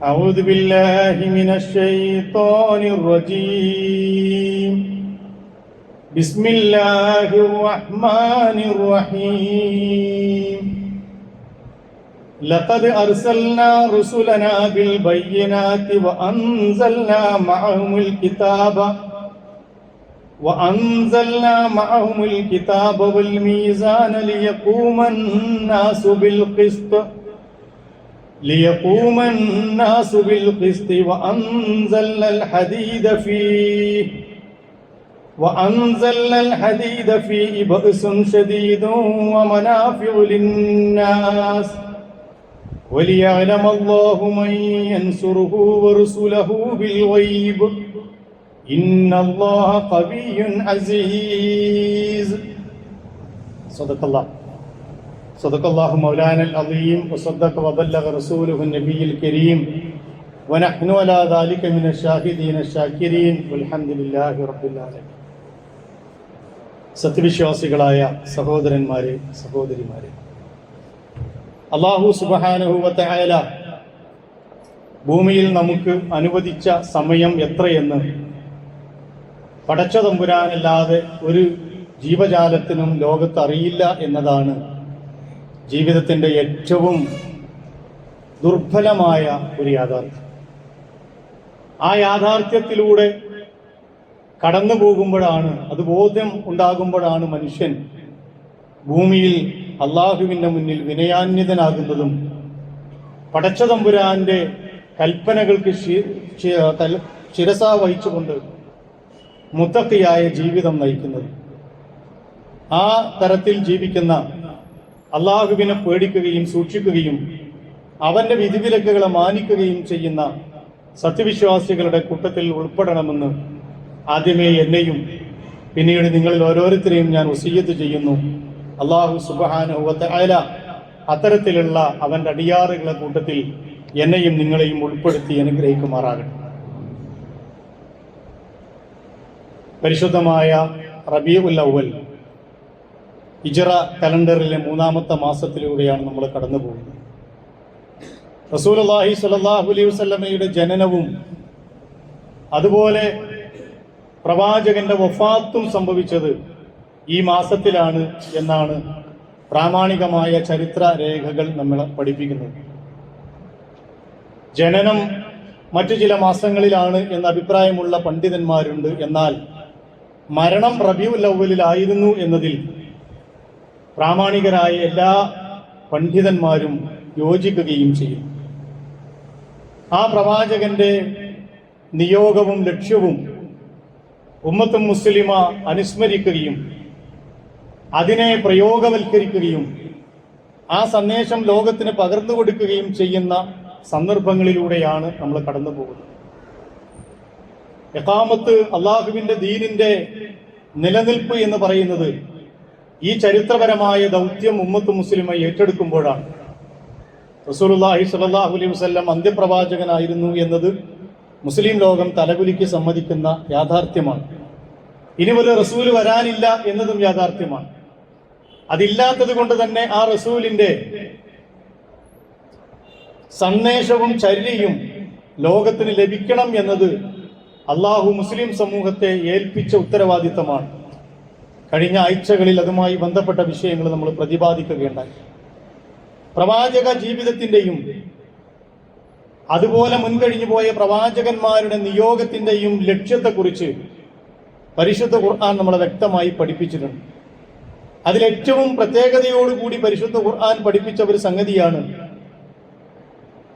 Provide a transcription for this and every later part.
أعوذ بالله من الشيطان الرجيم بسم الله الرحمن الرحيم لقد أرسلنا رسلنا بالبينات وأنزلنا معهم الكتاب والميزان ليقوم الناس بالقسط وأنزلنا الحديد فيه بأس شديد ومنافع للناس وليعلم الله من ينصره ورسله بالغيب إن الله قوي عزيز. صدق الله مولانا العظيم وصدق وبلغ رسوله النبي الكريم ونحن على ذلك من الشاهدين الشاكرين والحمد لله رب العالمين. സത്യവിശ്വാസികളായ സഹോദരന്മാരെ, സഹോദരിമാരെ, അല്ലാഹു സുബ്ഹാനഹു വ തആല ഭൂമിയിൽ നമുക്ക് അനുവദിച്ച സമയം എത്രയെന്ന് പടച്ച തമ്പുരാനല്ലാതെ ഒരു ജീവജാലത്തിനും ലോകത്ത് അറിയില്ല എന്നതാണ് ജീവിതത്തിൻ്റെ ഏറ്റവും ദുർബലമായ ഒരു യാഥാർത്ഥ്യം. ആ യാഥാർത്ഥ്യത്തിലൂടെ കടന്നു പോകുമ്പോഴാണ്, അത് ബോധ്യം ഉണ്ടാകുമ്പോഴാണ് മനുഷ്യൻ ഭൂമിയിൽ അള്ളാഹുവിൻ്റെ മുന്നിൽ വിനയാന്വിതനാകുന്നതും പടച്ച തമ്പുരാന്റെ കൽപ്പനകൾക്ക് ശിരസ വഹിച്ചുകൊണ്ട് മുത്തഖിയായ ജീവിതം നയിക്കുന്നത്. ആ തരത്തിൽ ജീവിക്കുന്ന, അള്ളാഹുവിനെ പേടിക്കുകയും സൂക്ഷിക്കുകയും അവന്റെ വിധിവിലക്കുകളെ മാനിക്കുകയും ചെയ്യുന്ന സത്യവിശ്വാസികളുടെ കൂട്ടത്തിൽ ഉൾപ്പെടണമെന്ന് ആദ്യമേ എന്നെയും പിന്നീട് നിങ്ങളിൽ ഓരോരുത്തരെയും ഞാൻ വസിയ്യത്ത് ചെയ്യുന്നു. അല്ലാഹു സുബ്ഹാനഹു വ തആല അത്തരത്തിലുള്ള അവന്റെ അടിയാറുകളുടെ കൂട്ടത്തിൽ എന്നെയും നിങ്ങളെയും ഉൾപ്പെടുത്തി അനുഗ്രഹിക്കുമാറാകട്ടെ. പരിശുദ്ധമായ റബീഉൽ അവ്വൽ ഹിജ്റ കലണ്ടറിലെ 3-ാമത്തെ മാസത്തിലൂടെയാണ് നമ്മൾ കടന്നു പോകുന്നത്. റസൂലുള്ളാഹി സ്വല്ലല്ലാഹു അലൈഹി വസല്ലമയുടെ ജനനവും അതുപോലെ പ്രവാചകന്റെ വഫാത്തും സംഭവിച്ചത് ഈ മാസത്തിലാണ് എന്നാണ് പ്രാമാണികമായ ചരിത്ര രേഖകൾ നമ്മളെ പഠിപ്പിക്കുന്നത്. ജനനം മറ്റു ചില മാസങ്ങളിലാണ് എന്ന അഭിപ്രായമുള്ള പണ്ഡിതന്മാരുണ്ട്. എന്നാൽ മരണം റബീഉൽ അവ്വലിലായിരുന്നു എന്നതിൽ പ്രാമാണികരായ എല്ലാ പണ്ഡിതന്മാരും യോജിക്കുകയും ചെയ്യും. ആ പ്രവാചകന്റെ നിയോഗവും ലക്ഷ്യവും ഉമ്മത്ത് മുസ്ലിമ അനുസ്മരിക്കുകയും അതിനെ പ്രയോഗവൽക്കരിക്കുകയും ആ സന്ദേശം ലോകത്തിന് പകർന്നു കൊടുക്കുകയും ചെയ്യുന്ന സന്ദർഭങ്ങളിലൂടെയാണ് നമ്മൾ കടന്നു പോകുന്നത്. ഇഖാമത്ത്, അള്ളാഹുവിന്റെ ദീനിന്റെ നിലനിൽപ്പ് എന്ന് പറയുന്നത് ഈ ചരിത്രപരമായ ദൗത്യം ഉമ്മത്ത് മുസ്ലിമ ഏറ്റെടുക്കുമ്പോഴാണ്. റസൂലുള്ളാഹി സ്വല്ലല്ലാഹു അലൈഹി വസല്ലം അന്ത്യപ്രവാചകനായിരുന്നു എന്നത് മുസ്ലിം ലോകം തലകുലുക്കി സമ്മതിക്കുന്ന യാഥാർത്ഥ്യമാണ്. ഇനി ഒരു റസൂല് വരാനില്ല എന്നതും യാഥാർത്ഥ്യമാണ്. അതില്ലാത്തത് കൊണ്ട് തന്നെ ആ റസൂലിന്റെ സന്ദേശവും ചര്യയും ലോകത്തിന് ലഭിക്കണം എന്നത് അള്ളാഹു മുസ്ലിം സമൂഹത്തെ ഏൽപ്പിച്ച ഉത്തരവാദിത്തമാണ്. കഴിഞ്ഞ ആഴ്ചകളിൽ അതുമായി ബന്ധപ്പെട്ട വിഷയങ്ങൾ നമ്മൾ പ്രതിപാദിക്കുകയുണ്ടായി. പ്രവാചക ജീവിതത്തിന്റെയും അതുപോലെ മുൻകഴിഞ്ഞു പോയ പ്രവാചകന്മാരുടെ നിയോഗത്തിന്റെയും ലക്ഷ്യത്തെക്കുറിച്ച് പരിശുദ്ധ ഖുർആൻ നമ്മളെ വ്യക്തമായി പഠിപ്പിച്ചിട്ടുണ്ട്. അതിലേറ്റവും പ്രത്യേകതയോടുകൂടി പരിശുദ്ധ ഖുർആൻ പഠിപ്പിച്ച ഒരു സംഗതിയാണ്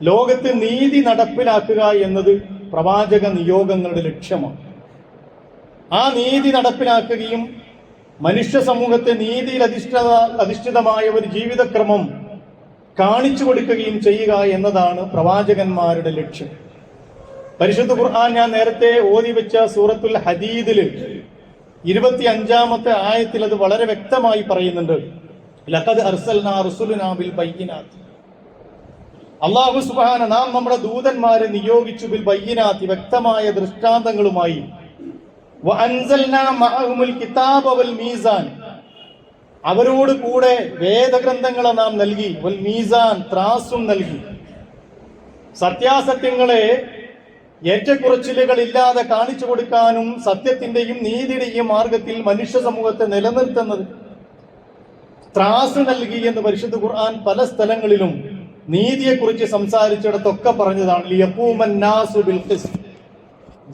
ലോകത്ത് നീതി നടപ്പിലാക്കുക എന്നത് പ്രവാചക നിയോഗങ്ങളുടെ ലക്ഷ്യമാണ്. ആ നീതി നടപ്പിലാക്കുകയും മനുഷ്യ സമൂഹത്തെ നീതിയിൽ അധിഷ്ഠിതമായ ഒരു ജീവിതക്രമം കാണിച്ചു കൊടുക്കുകയും ചെയ്യുക എന്നതാണ് പ്രവാചകന്മാരുടെ ലക്ഷ്യം. പരിശുദ്ധ ഖുർആൻ ഞാൻ നേരത്തെ ഓതി വെച്ച സൂറത്തുൽ ഹദീദില് 25-ാമത്തെ ആയത്തിൽ അത് വളരെ വ്യക്തമായി പറയുന്നുണ്ട്. ലഖദ് അർസൽനാ റസുലനാ ബിൽ ബയ്യിനാത്ത്. അല്ലാഹു സുബ്ഹാന, നാം നമ്മുടെ ദൂതന്മാരെ നിയോഗിച്ചു ബിൽ ബയ്യിനാത്തി, വ്യക്തമായ ദൃഷ്ടാന്തങ്ങളുമായി. വ അൻസൽനാ മഅഹുൽ കിതാബ വൽ മീസാൻ, അവരോട് കൂടെ വേദഗ്രന്ഥങ്ങളെ നാം നൽകി. വൽ മീസാൻ, ത്രാസും നൽകി. സത്യാസത്യങ്ങളെ ഏറ്റക്കുറച്ചിലുകളില്ലാതെ കാണിച്ചു കൊടുക്കാനും സത്യത്തിന്റെയും നീതിയുടെയും മാർഗത്തിൽ മനുഷ്യ സമൂഹത്തെ നിലനിർത്തുന്നത് ത്രാസ് നൽകി എന്ന് പരിശുദ്ധ ഖുർആൻ പല സ്ഥലങ്ങളിലും നീതിയെക്കുറിച്ച് സംസാരിച്ചിടത്തൊക്കെ പറഞ്ഞതാണ് ലിയഖൂമന്നാസു ബിൽ ഖിസ്ത്.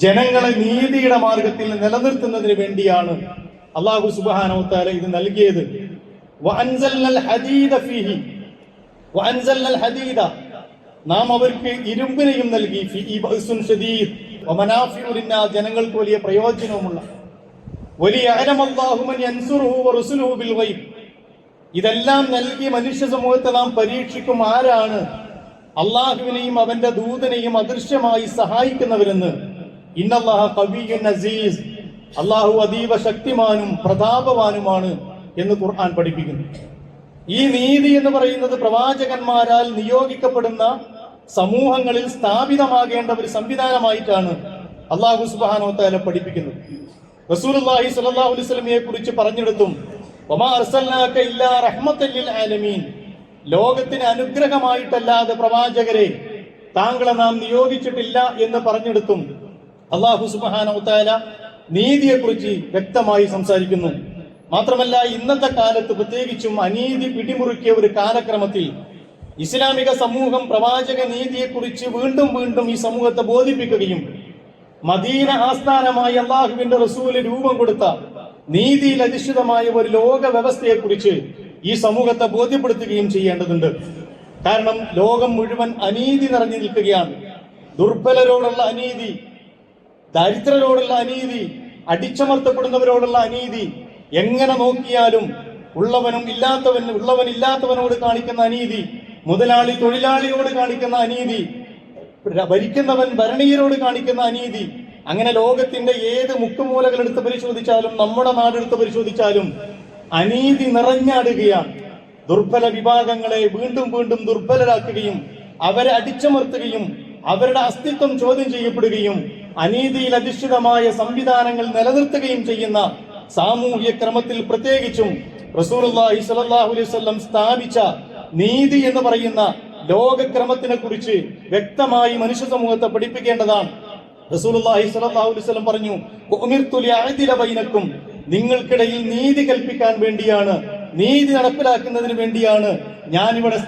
ജനങ്ങളെ നീതിയുടെ മാർഗത്തിൽ നിലനിർത്തുന്നതിന് വേണ്ടിയാണ് അല്ലാഹു സുബ്ഹാനഹു വ തആല ഇത് നൽകിയത്. വഅൻസൽനൽ ഹദീദ ഫീഹി, വഅൻസൽനൽ ഹദീദ, നാം അവർക്ക് ഇരുമ്പിനെയും നൽകി, ഫീഹി ബഅസുൻ ശദീദ് വമനാഫിഉ ലിന്നാസ്, ജനങ്ങൾക്ക് വലിയ പ്രയോജനവുമുള്ള, വലിയഅലമല്ലാഹു മൻ യൻസുറുഹു വറസുലുഹു ബിൽ ഗൈബ്. ഇതെല്ലാം നൽകി മനുഷ്യ സമൂഹത്തെ നാം പരീക്ഷിക്കും ആരാണ് അള്ളാഹുവിനെയും അവന്റെ ദൂതനെയും അദൃശ്യമായി സഹായിക്കുന്നവരെന്ന്. ഇന്നല്ലാഹ ഖവിയ്യുൻ അസീസ്, അള്ളാഹു അതീവ ശക്തിമാനും പ്രതാപവാനുമാണ് എന്ന് ഖുർആൻ പഠിപ്പിക്കുന്നു. ഈ നീതി എന്ന് പറയുന്നത് പ്രവാചകന്മാരാൽ നിയോഗിക്കപ്പെടുന്ന സമൂഹങ്ങളിൽ സ്ഥാപിതമാകേണ്ട ഒരു സംവിധാനമായിട്ടാണ് അല്ലാഹു സുബ്ഹാനഹു വ തആല പഠിപ്പിക്കുന്നത്. റസൂലുള്ളാഹി സ്വല്ലല്ലാഹു അലൈഹി വസല്ലമയെ കുറിച്ച് പറഞ്ഞെടുത്തും വമാ അർസൽനാക ഇല്ലാ റഹ്മത്തൽ ലിൽ ആലമീൻ, ലോകത്തിന് അനുഗ്രഹമായിട്ടല്ലാതെ പ്രവാചകരെ താങ്കളെ നാം നിയോഗിച്ചിട്ടില്ല എന്ന് പറഞ്ഞെടുത്തും അല്ലാഹു സുബ്ഹാനഹു വ തആല നീതിയെക്കുറിച്ച് വ്യക്തമായി സംസാരിക്കുന്നു. മാത്രമല്ല, ഇന്നത്തെ കാലത്ത് പ്രത്യേകിച്ചും അനീതി പിടിമുറുക്കിയ ഒരു കാലക്രമത്തിൽ ഇസ്ലാമിക സമൂഹം പ്രവാചക നീതിയെക്കുറിച്ച് വീണ്ടും വീണ്ടും ഈ സമൂഹത്തെ ബോധിപ്പിക്കുകയും മദീന ആസ്ഥാനമായി അള്ളാഹുവിന്റെ റസൂല് രൂപം കൊടുത്ത നീതിയിൽ അധിഷ്ഠിതമായ ഒരു ലോക വ്യവസ്ഥയെക്കുറിച്ച് ഈ സമൂഹത്തെ ബോധ്യപ്പെടുത്തുകയും ചെയ്യേണ്ടതുണ്ട്. കാരണം ലോകം മുഴുവൻ അനീതി നിറഞ്ഞു നിൽക്കുകയാണ്. ദുർബലരോടുള്ള അനീതി, ദരിദ്രരോടുള്ള അനീതി, അടിച്ചമർത്തപ്പെടുന്നവരോടുള്ള അനീതി, എങ്ങനെ നോക്കിയാലും ഉള്ളവനും ഇല്ലാത്തവനോട് കാണിക്കുന്ന അനീതി, മുതലാളി തൊഴിലാളിയോട് കാണിക്കുന്ന അനീതി, ഭരിക്കുന്നവൻ ഭരണീയരോട് കാണിക്കുന്ന അനീതി, അങ്ങനെ ലോകത്തിന്റെ ഏത് മുക്കുമൂലകൾ എടുത്ത് പരിശോധിച്ചാലും നമ്മുടെ നാടെടുത്ത് പരിശോധിച്ചാലും അനീതി നിറഞ്ഞാടുകയാണ്. ദുർബല വിഭാഗങ്ങളെ വീണ്ടും വീണ്ടും ദുർബലരാക്കുകയും അവരെ അടിച്ചമർത്തുകയും അവരുടെ അസ്തിത്വം ചോദ്യം ചെയ്യപ്പെടുകയും അനീതിയിൽ അധിഷ്ഠിതമായ സംവിധാനങ്ങൾ നിലനിർത്തുകയും ചെയ്യുന്ന സാമൂഹ്യ ക്രമത്തിൽ പ്രത്യേകിച്ചും റസൂലുള്ളാഹി സ്വല്ലല്ലാഹു അലൈഹി വസല്ലം സ്ഥാപിച്ച നീതി എന്ന് പറയുന്ന ലോകക്രമത്തിനെ കുറിച്ച് വ്യക്തമായി മനുഷ്യ സമൂഹത്തെ പഠിപ്പിക്കേണ്ടതാണ്. റസൂലുള്ളാഹി സ്വല്ലല്ലാഹു അലൈഹി വസല്ലം പറഞ്ഞു, ഉമിർതു ലിഅഅദില ബൈനക്കും, നിങ്ങൾക്കിടയിൽ നീതി കൽപ്പിക്കാൻ വേണ്ടിയാണ്, നീതി നടപ്പിലാക്കുന്നതിന് വേണ്ടിയാണ് ഞാൻ ഇവിടെ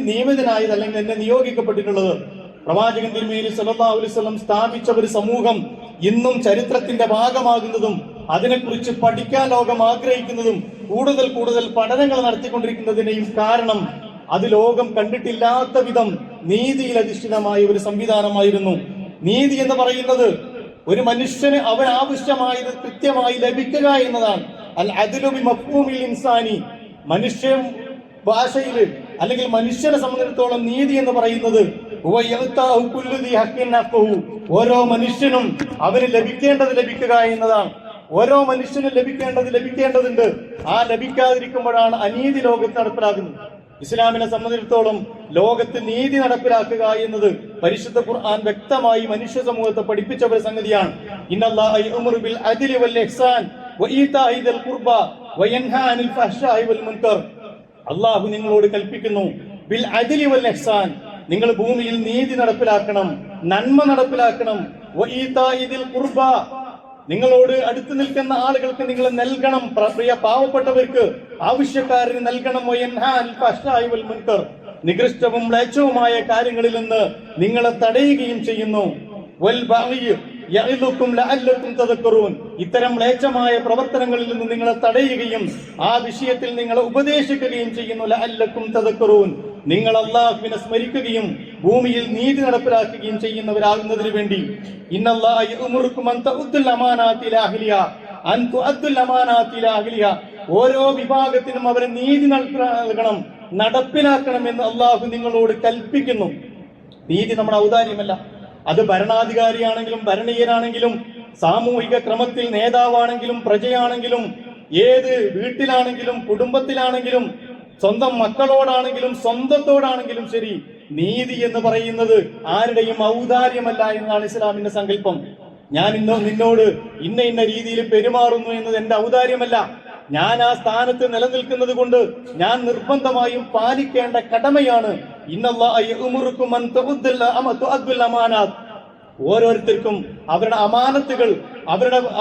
നിയമിതനായത്, അല്ലെങ്കിൽ എന്നെ നിയോഗിക്കപ്പെട്ടിട്ടുള്ളത്. പ്രവാചകൻ തിരുമേനി സ്വല്ലല്ലാഹു അലൈഹി വസല്ലം സ്ഥാപിച്ച ഒരു സമൂഹം ഇന്നും ചരിത്രത്തിന്റെ ഭാഗമാകുന്നതും അതിനെക്കുറിച്ച് പഠിക്കാൻ ലോകം ആഗ്രഹിക്കുന്നതും കൂടുതൽ കൂടുതൽ പഠനങ്ങൾ നടത്തിക്കൊണ്ടിരിക്കുന്നതിനെയും കാരണം അത് ലോകം കണ്ടിട്ടില്ലാത്ത വിധം നീതിയിൽ അധിഷ്ഠിതമായ ഒരു സംവിധാനമായിരുന്നു. നീതി എന്ന് പറയുന്നത് ഒരു മനുഷ്യന് അവൻ ആവശ്യമായത് കൃത്യമായി ലഭിക്കുക എന്നതാണ്. അൽ അദ്ലു ബി മഫ്ഹൂമിൽ ഇൻസാനി, മനുഷ്യ ഭാഷയിൽ അല്ലെങ്കിൽ മനുഷ്യനെ സംബന്ധിച്ചിടത്തോളം നീതി എന്ന് പറയുന്നത് ഓരോ മനുഷ്യനും അവന് ലഭിക്കേണ്ടത് ലഭിക്കുക എന്നതാണ്. ഓരോ മനുഷ്യനും ലഭിക്കേണ്ടതുണ്ട്. ആ ലഭിക്കാതിരിക്കുമ്പോഴാണ് അനീതി ലോകത്ത് നടപ്പിലാക്കുന്നത്. ഇസ്ലാമിനെ സംബന്ധിച്ചിടത്തോളം ലോകത്ത് നീതി നടപ്പിലാക്കുക എന്നത് പരിശുദ്ധ ഖുർആൻ വ്യക്തമായി മനുഷ്യ സമൂഹത്തെ പഠിപ്പിച്ച ഒരു സംഗതിയാണ്. ഇന്നല്ലാഹ യഅ്മുറു ബിൽ അദ്ലി വൽ ഇഹ്സാൻ വഇതാഇ ദിൽ ഖുർബ വയൻഹാ അനിൽ ഫഹ്ശാഇ വൽ മുൻകർ. അല്ലാഹു നിങ്ങളോട് കൽപ്പിക്കുന്നു, ബിൽ അദ്ലി വൽ ഇഹ്സാൻ, നിങ്ങൾ ഭൂമിയിൽ നീതി നടപ്പിലാക്കണം, നന്മ നടപ്പിലാക്കണം. വഇതാഇ ദിൽ ഖുർബ, നിങ്ങളോട് അടുത്ത് നിൽക്കുന്ന ആളുകൾക്ക് നിങ്ങൾ നൽകണം, പ്രിയ പാവപ്പെട്ടവർക്ക് ആവശ്യക്കാരന് നൽകണം. മുൻകർ, നികൃഷ്ടവും മ്ലേച്ഛവുമായ കാര്യങ്ങളിൽ നിന്ന് നിങ്ങളെ തടയുകയും ചെയ്യുന്നു. ഇത്തരം മ്ലേച്ഛമായ പ്രവർത്തനങ്ങളിൽ നിന്ന് നിങ്ങളെ തടയുകയും ആ വിഷയത്തിൽ നിങ്ങളെ ഉപദേശിക്കുകയും ചെയ്യുന്നു. ലഅല്ലക്കും തദക്കറൂൻ, നിങ്ങൾ അല്ലാഹുവിനെ സ്മരിക്കുകയും ഭൂമിയിൽ നീതി നടപ്പിലാക്കുകയും ചെയ്യുന്നവരാകുന്നതിന് വേണ്ടി. ഇന്നല്ലാഹ യഅ്മുറുക്കും അൻ തഉദ്ദുൽ അമാനാതി ഇലാ അഹ്ലിഹാ, അൻ തുഅദ്ദുൽ അമാനാതി ഇലാ അഹ്ലിഹാ, ഓരോ വിഭാഗത്തിനും അവരെ നീതി നൽകണം, നടപ്പിലാക്കണം എന്ന് അല്ലാഹു നിങ്ങളോട് കൽപ്പിക്കുന്നു. നീതി നമ്മുടെ ഔദാര്യമല്ല. അത് ഭരണാധികാരിയാണെങ്കിലും ഭരണീയരാണെങ്കിലും സാമൂഹിക ക്രമത്തിൽ നേതാവാണെങ്കിലും പ്രജയാണെങ്കിലും ഏത് വീട്ടിലാണെങ്കിലും കുടുംബത്തിലാണെങ്കിലും സ്വന്തം മക്കളോടാണെങ്കിലും സ്വന്തത്തോടാണെങ്കിലും ശരി, നീതി എന്ന് പറയുന്നത് ആരുടെയും ഔദാര്യമല്ല എന്നാണ് ഇസ്ലാമിന്റെ സങ്കല്പം. ഞാൻ നിന്നോട് ഇന്ന രീതിയിൽ പെരുമാറുന്നു എന്നത് എന്റെ ഔദാര്യമല്ല, ഞാൻ ആ സ്ഥാനത്ത് നിലനിൽക്കുന്നത് കൊണ്ട് ഞാൻ നിർബന്ധമായും പാലിക്കേണ്ട കടമയാണ്. ഇന്നല്ലാഹ യഅ്മുറുക്കും അൻ തുഅദ്ദുൽ അമാനാത്ത്. ഓരോരുത്തർക്കും അവരുടെ അമാനത്തുകൾ,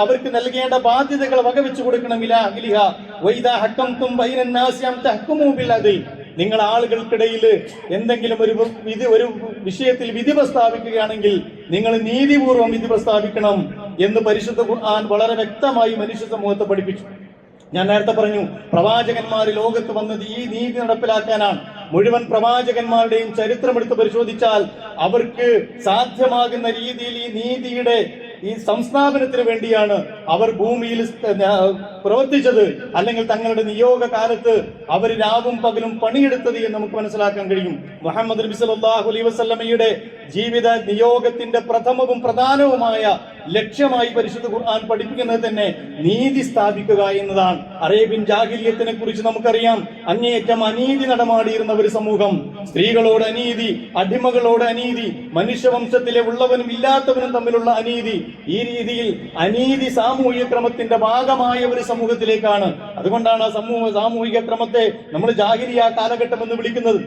അവർക്ക് നൽകേണ്ട ബാധ്യതകൾ വകവെച്ചു കൊടുക്കണം. ഇലാ അഹ്ലിഹ വഇദാ ഹക്കംതും ബൈനൻ നാസി അൻ തഹ്കുമൂ ബിൽ അദ്ൽ. നിങ്ങൾ ആളുകൾക്കിടയിൽ എന്തെങ്കിലും ഒരു വിഷയത്തിൽ വിധി പ്രസ്താവിക്കുകയാണെങ്കിൽ നിങ്ങൾ നീതിപൂർവ്വം വിധി പ്രസ്താവിക്കണം എന്ന് പരിശുദ്ധ ഖുർആൻ വളരെ വ്യക്തമായി മനുഷ്യ സമൂഹത്തെ പഠിപ്പിച്ചു. ഞാൻ നേരത്തെ പറഞ്ഞു, പ്രവാചകന്മാർ ലോകത്ത് വന്നത് ഈ നീതി നടപ്പിലാക്കാനാണ്. മുഴുവൻ പ്രവാചകന്മാരുടെയും ചരിത്രമെടുത്ത് പരിശോധിച്ചാൽ അവർക്ക് സാധ്യമാകുന്ന രീതിയിൽ ഈ നീതിയുടെ ഈ സംസ്ഥാപനത്തിന് വേണ്ടിയാണ് അവർ ഭൂമിയിൽ പ്രവർത്തിച്ചത്, അല്ലെങ്കിൽ തങ്ങളുടെ നിയോഗ കാലത്ത് അവർ രാവും പകലും പണിയെടുത്തത് എന്ന് നമുക്ക് മനസ്സിലാക്കാൻ കഴിയും. മുഹമ്മദ് നബി സല്ലല്ലാഹു അലൈഹി വസല്ലമയുടെ ജീവിത നിയോഗത്തിന്റെ പ്രഥമവും പ്രധാനവുമായ ലക്ഷ്യമായി പരിശുദ്ധ ഖുർആൻ പഠിപ്പിക്കുന്നത് തന്നെ നീതി സ്ഥാപിക്കുക എന്നതാണ്. അറേബ്യൻ ജാഹിലിയത്തിനെ കുറിച്ച് നമുക്കറിയാം. അങ്ങേയറ്റം അനീതി നടമാടിയിരുന്ന ഒരു സമൂഹം. സ്ത്രീകളോട് അനീതി, അടിമകളോട് അനീതി, മനുഷ്യവംശത്തിലെ ഉള്ളവനും ഇല്ലാത്തവനും തമ്മിലുള്ള അനീതി, ഈ രീതിയിൽ അനീതി സാമൂഹിക ക്രമത്തിന്റെ ഭാഗമായ ഒരു സമൂഹത്തിലേക്കാണ്. അതുകൊണ്ടാണ് ആ സാമൂഹിക ക്രമത്തെ നമ്മൾ ജാഹിലിയ കാലഘട്ടം എന്ന് വിളിക്കുന്നത്.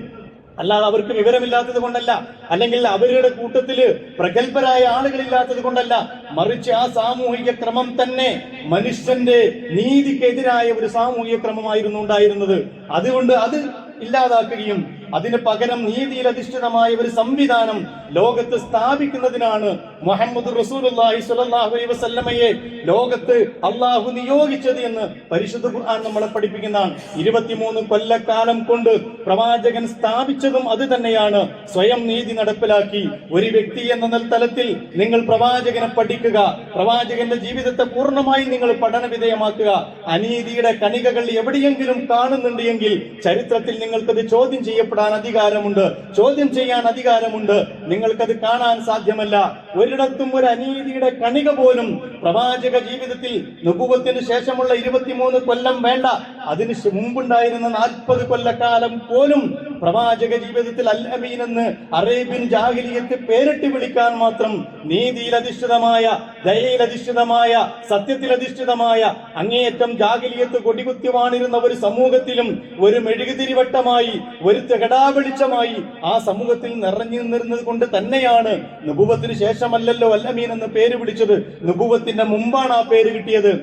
അല്ലാതെ അവർക്ക് വിവരമില്ലാത്തത് കൊണ്ടല്ല, അല്ലെങ്കിൽ അവരുടെ കൂട്ടത്തില് പ്രഗത്ഭരായ ആളുകളില്ലാത്തത് കൊണ്ടല്ല, മറിച്ച് ആ സാമൂഹിക ക്രമം തന്നെ മനുഷ്യന്റെ നീതിക്കെതിരായ ഒരു സാമൂഹിക ക്രമമായിരുന്നു ഉണ്ടായിരുന്നത്. അതുകൊണ്ട് അത് ഇല്ലാതാക്കുകയും അതിന് പകരം നീതിയിൽ അധിഷ്ഠിതമായ ഒരു സംവിധാനം ലോകത്ത് സ്ഥാപിക്കുന്നതിനാണ് മുഹമ്മദ് റസൂലുള്ളാഹി സ്വല്ലല്ലാഹു അലൈഹി വസല്ലമയെ ലോകത്ത് അള്ളാഹു നിയോഗിച്ചത് എന്ന് പരിശുദ്ധ ഖുർആൻ നമ്മളെ പഠിപ്പിക്കുന്നതാണ്. 23 കൊല്ലക്കാലം കൊണ്ട് പ്രവാചകൻ സ്ഥാപിച്ചതും അത് തന്നെയാണ്. സ്വയം നീതി നടപ്പിലാക്കി ഒരു വ്യക്തി എന്ന തലത്തിൽ നിങ്ങൾ പ്രവാചകനെ പഠിക്കുക, പ്രവാചകന്റെ ജീവിതത്തെ പൂർണ്ണമായി നിങ്ങൾ പഠന വിധേയമാക്കുക. അനീതിയുടെ കണികകൾ എവിടെയെങ്കിലും കാണുന്നുണ്ട് എങ്കിൽ ചരിത്രത്തിൽ നിങ്ങൾക്കത് ചോദ്യം ചെയ്യപ്പെടാൻ അധികാരമുണ്ട്, ചോദ്യം ചെയ്യാൻ അധികാരമുണ്ട്. നിങ്ങൾക്കത് കാണാൻ സാധ്യമല്ല. ഒരിടത്തും ഒരു അനീതിയുടെ കണിക പോലും പ്രവാചക ജീവിതത്തിൽ നുബുവത്തിന് ശേഷമുള്ള 23 കൊല്ലം വേണ്ട, അതിന് മുമ്പുണ്ടായിരുന്ന 40 കൊല്ലക്കാലം പോലും പ്രവാചക ജീവിതത്തിൽ അൽ അമീൻ എന്ന് അറേബ്യൻ ജാഹിലിയത്ത് പേരിട്ട് വിളിക്കാൻ മാത്രം നീതിയിൽ അധിഷ്ഠിതമായ, ദയയിൽ അധിഷ്ഠിതമായ, സത്യത്തിൽ അധിഷ്ഠിതമായ അങ്ങേയറ്റം ജാഹിലിയത്ത് കൊടികുത്തി വാണിരുന്ന ഒരു സമൂഹത്തിലും ഒരു മെഴുകുതിരിവട്ടമായി, ഒരു തെകടാവെളിച്ചമായി ആ സമൂഹത്തിൽ നിറഞ്ഞു നിന്നിരുന്നത് കൊണ്ട് തന്നെയാണ് നുബുവത്തിന് ശേഷമല്ലല്ലോ അൽ അമീൻ എന്ന് പേര് വിളിച്ചത്. നുബുവത്തിന്റെ മുമ്പാണ് ആ പേര് കിട്ടിയത്.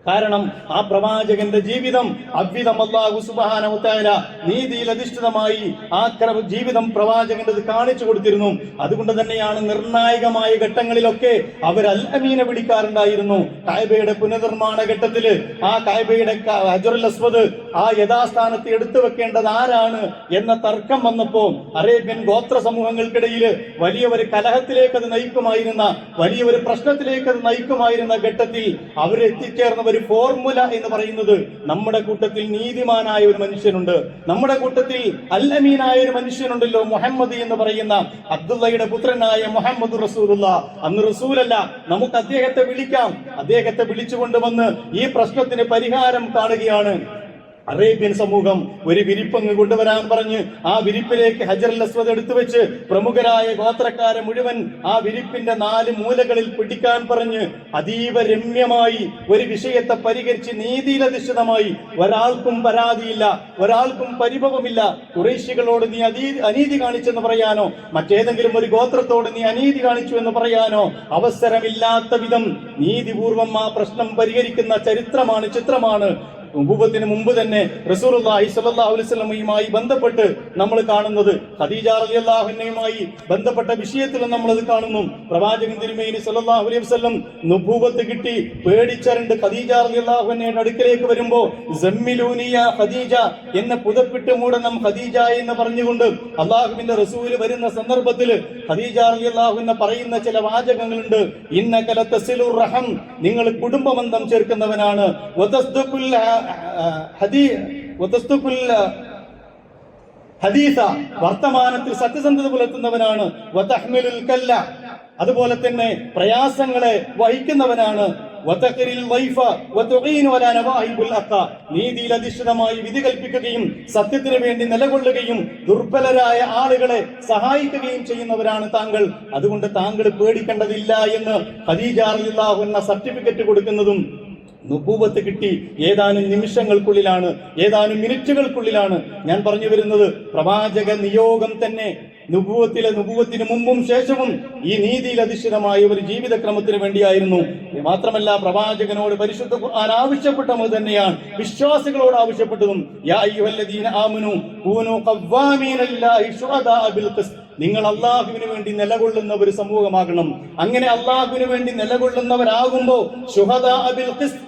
കാരണം ആ പ്രവാചകന്റെ ജീവിതം അദ്വിതം അല്ലാഹു സുബ്ഹാനഹു വ തആല നീതിയിൽ അധിഷ്ഠിതമായി ആ ജീവിതം പ്രവാചകന്റെ കാണിച്ചു കൊടുത്തിരുന്നു. അതുകൊണ്ട് തന്നെയാണ് നിർണായകമായ ഘട്ടങ്ങളിലൊക്കെ അവർ അൽ അമീനെ വിളിക്കാറുണ്ടായിരുന്നു. കഅബയുടെ പുനർനിർമ്മാണ ഘട്ടത്തില് ആ കഅബയുടെ ഹജറുൽ അസ്വദ് ആ യഥാസ്ഥാനത്ത് എടുത്തു വെക്കേണ്ടത് ആരാണ് എന്ന തർക്കം വന്നപ്പോ അറേബ്യൻ ഗോത്ര സമൂഹങ്ങൾക്കിടയിൽ വലിയ ഒരു കലഹത്തിലേക്ക് അത് നയിക്കുമായിരുന്ന, വലിയ ഒരു പ്രശ്നത്തിലേക്ക് അത് നയിക്കുമായിരുന്ന ഘട്ടത്തിൽ അവരെത്തിച്ചേർന്ന ഒരു ഫോർമുല എന്ന് പറയുന്നത്, നമ്മുടെ കൂട്ടത്തിൽ നീതിമാനായ ഒരു മനുഷ്യനുണ്ട്, നമ്മുടെ കൂട്ടത്തിൽ അൽ അമീനായ ഒരു മനുഷ്യനുണ്ടല്ലോ, മുഹമ്മദ് എന്ന് പറയുന്ന അബ്ദുള്ളയുടെ പുത്രനായ മുഹമ്മദ് റസൂലുള്ള. അന്ന് റസൂലല്ല, നമുക്ക് അദ്ദേഹത്തെ വിളിക്കാം. അദ്ദേഹത്തെ വിളിച്ചുകൊണ്ടുവന്ന് ഈ പ്രശ്നത്തിന് പരിഹാരം കാണുകയാണ്. അറേബ്യൻ സമൂഹം ഒരു വിരിപ്പങ്ങ് കൊണ്ടുവരാൻ പറഞ്ഞ് ആ വിരിപ്പിലേക്ക് ഹജറുൽ അസ്വദ് എടുത്തു വെച്ച് പ്രമുഖരായ ഗോത്രക്കാരെ മുഴുവൻ ആ വിരിപ്പിന്റെ 4 മൂലകളിൽ പിടിക്കാൻ പറഞ്ഞ് അതീവ രമ്യമായി ഒരു വിഷയത്തെ പരിഹരിച്ച് നീതിയിലധിഷ്ഠിതമായി, ഒരാൾക്കും പരാതിയില്ല, ഒരാൾക്കും പരിഭവമില്ല. ഖുറൈശികളോട് നീ അനീതി കാണിച്ചെന്ന് പറയാനോ, മറ്റേതെങ്കിലും ഒരു ഗോത്രത്തോട് നീ അനീതി കാണിച്ചു എന്ന് പറയാനോ അവസരമില്ലാത്ത വിധം നീതിപൂർവം ആ പ്രശ്നം പരിഹരിക്കുന്ന ചിത്രമാണ് നുബുവത്തിന് മുമ്പ് തന്നെ റസൂലുള്ളാഹി സ്വല്ലല്ലാഹു അലൈഹി വസല്ലമയുമായി ബന്ധപ്പെട്ട് നമ്മൾ കാണുന്നത്. ഖദീജ റളിയല്ലാഹു അൻഹയുമായി ബന്ധപ്പെട്ട വിഷയത്തിൽ നമ്മൾ അത് കാണുന്നു. പ്രവാചകൻ തിരുമേനി സ്വല്ലല്ലാഹു അലൈഹി വസല്ലം നുബുവത്ത് കിട്ടി പേടിച്ചരണ്ട് ഖദീജ റളിയല്ലാഹു അൻഹയുടെ അടുക്കലേക്ക് വരുമ്പോൾ സമ്മിലൂനിയ ഖദീജ എന്ന പുതപ്പിട്ട് മൂടണം ഖദീജ എന്ന് പറഞ്ഞുകൊണ്ട് അല്ലാഹുവിന്റെ റസൂൽ വരുന്ന സന്ദർഭത്തിൽ ഖദീജ റളിയല്ലാഹു അൻഹ പറയുന്ന ചില വാചകങ്ങളുണ്ട്. ഇന്നക ലതസിലുർ റഹം, നിങ്ങൾ കുടുംബബന്ധം ചേർക്കുന്നവനാണ്. വതസ്ദഖുൽ ഹദീസ, വർത്തമാനത്തിൽ സത്യസന്ധത പുലർത്തുന്നവനാണ്. വതഹ്മിലുൽ കല്ല, അതുപോലെ തന്നെ പ്രയാസങ്ങളെ വഹിക്കുന്നവനാണ്. നീതിയിൽ അധിഷ്ഠിതമായി വിധി കൽപ്പിക്കുകയും സത്യത്തിന് വേണ്ടി നിലകൊള്ളുകയും ദുർബലരായ ആളുകളെ സഹായിക്കുകയും ചെയ്യുന്നവരാണ് താങ്കൾ. അതുകൊണ്ട് താങ്കൾ പേടിക്കേണ്ടതില്ല എന്ന് ഖദീജ റളിയല്ലാഹു അൻഹ സർട്ടിഫിക്കറ്റ് കൊടുക്കുന്നതും നുബൂവത്ത് കിട്ടി ഏതാനും നിമിഷങ്ങൾക്കുള്ളിലാണ്, ഏതാനും മിനിറ്റുകൾക്കുള്ളിലാണ്. ഞാൻ പറഞ്ഞു വരുന്നത് പ്രവാചക നിയോഗം തന്നെ നുബൂവത്തിന് മുമ്പും ശേഷവും ഈ നീതിയിൽ അധിഷ്ഠിതമായ ഒരു ജീവിതക്രമത്തിന് വേണ്ടിയായിരുന്നു. മാത്രമല്ല പ്രവാചകനോട് പരിശുദ്ധ ഖുർആൻ ആവശ്യപ്പെട്ടത് തന്നെയാണ് വിശ്വാസികളോട് ആവശ്യപ്പെട്ടതും. യാ അയ്യുഹല്ലദീന ആമനൂ കൂനൂ ഖവ്വാമീന ലില്ലാഹി ശുഹദാഅ ബിൽ ഖിസ്ത്. നിങ്ങൾ അള്ളാഹുവിന് വേണ്ടി നിലകൊള്ളുന്ന ഒരു സമൂഹമാകണം. അങ്ങനെ അള്ളാഹുവിന് വേണ്ടി നിലകൊള്ളുന്നവരാകുമ്പോൾ ശുഹദാഅ ബിൽ ഖിസ്ത്,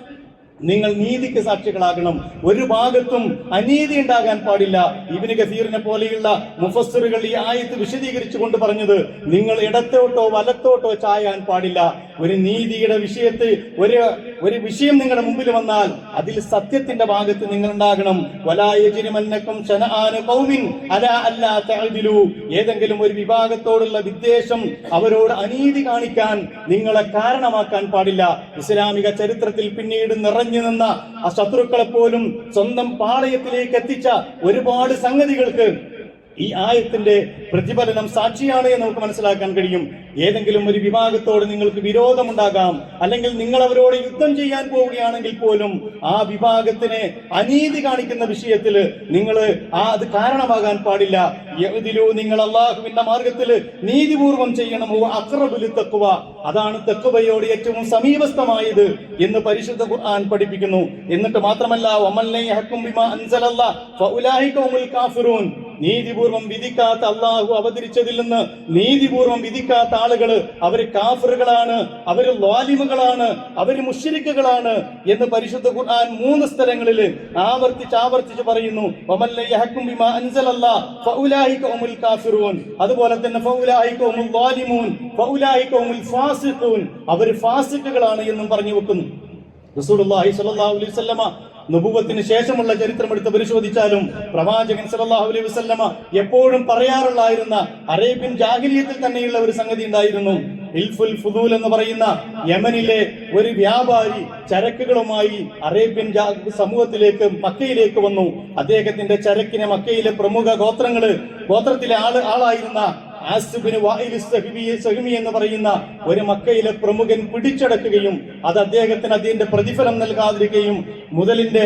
നിങ്ങൾ നീതിക്ക് സാക്ഷികളാകണം. ഒരു ഭാഗത്തും അനീതി ഉണ്ടാകാൻ പാടില്ല. ഇബ്നു കസീറിനെ പോലെയുള്ള മുഫസ്സിറുകൾ ഈ ആയത്ത് വിശദീകരിച്ചു കൊണ്ട് പറഞ്ഞത്, നിങ്ങൾ ഇടത്തോട്ടോ വലത്തോട്ടോ ചായാൻ പാടില്ല. ഒരു നീതിയുടെ വിഷയത്തിൽ ഒരു വിഷയം നിങ്ങളുടെ മുമ്പിൽ വന്നാൽ അതിൽ സത്യത്തിന്റെ ഭാഗത്ത് നിങ്ങൾ ഉണ്ടാകണം. വലാ യജ്രിമന്നകും ശനആന ഖൗമിൻ അലാ അല്ലാ തഅദിലു. ഏതെങ്കിലും ഒരു വിഭാഗത്തോടുള്ള വിദ്വേഷം, അവരോട് അനീതി കാണിക്കാൻ നിങ്ങളെ കാരണമാക്കാൻ പാടില്ല. ഇസ്ലാമിക ചരിത്രത്തിൽ പിന്നീട് നിറഞ്ഞു നിന്ന ആ ശത്രുക്കളെ പോലും സ്വന്തം പാളയത്തിലേക്ക് എത്തിച്ച ഒരുപാട് സംഗതികൾക്ക് ഈ ആയത്തിന്റെ പ്രതിഫലനം സാക്ഷിയാണ് എന്ന് നമുക്ക് മനസ്സിലാക്കാൻ കഴിയും. ഏതെങ്കിലും ഒരു വിഭാഗത്തോട് നിങ്ങൾക്ക് വിരോധമുണ്ടാകാം, അല്ലെങ്കിൽ നിങ്ങൾ അവരോട് യുദ്ധം ചെയ്യാൻ പോവുകയാണെങ്കിൽ പോലും ആ വിഭാഗത്തിനെ അനീതി കാണിക്കുന്ന വിഷയത്തിൽ നിങ്ങൾ അത് കാരണമാകാൻ പാടില്ല. യഅ്ദിലു, നിങ്ങൾ അല്ലാഹുവിന്റെ മാർഗത്തിൽ നീതിപൂർവം ചെയ്യണമോ. അഖ്റബുൽ തഖ്വ, അതാണ് തഖ്വയോട് ഏറ്റവും സമീപസ്ഥമായത് എന്ന് പരിശുദ്ധ ഖുർആൻ പഠിപ്പിക്കുന്നു. എന്നിട്ട് മാത്രമല്ല വമൻ യഹ്കും ബിമാ അൻസലല്ലാഹ് ഫഉലൈക ഹുമുൽ കാഫിറൂൻ. നീതിപൂർവം വിധിക്കാത്ത, അള്ളാഹു അവതരിച്ചതിൽ നിന്ന് നീതിപൂർവം വിധിക്കാത്ത ആളുകള് അവര് കാഫിറുകളാണ്, അവര് ളാലിമുകളാണ്, അവര് മുശ്രിക്കുകളാണ് എന്ന് പരിശുദ്ധ ഖുർആൻ 3 സ്ഥലങ്ങളിൽ ആവർത്തിച്ച് പറയുന്നു. വമൻ യഹ്കും ബിമാ അൻസലല്ലാഹ് ഫഉലൈക ഹുമുൽ കാഫിറൂൻ. അതുപോലെ തന്നെ ഫഉലൈക ഹുമുൽ ളാലിമൂൻ ഫഉലൈക ഹുമുൽ ഫാസിഖൂൻ, അവര് ഫാസിഖുകളാണ് എന്നും പറഞ്ഞു വെക്കുന്നു. റസൂലുള്ളാഹി സ്വല്ലല്ലാഹു അലൈഹി വസല്ലമ നുബുവത്തിന് ശേഷമുള്ള ചരിത്രം എടുത്ത് പരിശോധിച്ചാലും പ്രവാചകൻ സല്ലല്ലാഹു അലൈഹി വസല്ലമ എപ്പോഴും പറയാറുള്ളായിരുന്ന അറേബ്യൻ ജാഹിലിയത്തിൽ തന്നെയുള്ള ഒരു സംഗതി ഉണ്ടായിരുന്നു. ഇൽഫുൽ ഫുദൂൽ എന്ന് പറയുന്ന യമനിലെ ഒരു വ്യാപാരി ചരക്കുകളുമായി അറേബ്യൻ സമൂഹത്തിലേക്ക് മക്കയിലേക്ക് വന്നു. അദ്ദേഹത്തിന്റെ ചരക്കിനെ മക്കയിലെ പ്രമുഖ ഗോത്രത്തിലെ ആളായിരുന്ന ആസിബിന് വായിൽ സഹിമി എന്ന് പറയുന്ന ഒരു മക്കയിലെ പ്രമുഖൻ പിടിച്ചടക്കുകയും അത് അദ്ദേഹത്തിന് അതിന്റെ പ്രതിഫലം നൽകാതിരിക്കുകയും മുതലിന്റെ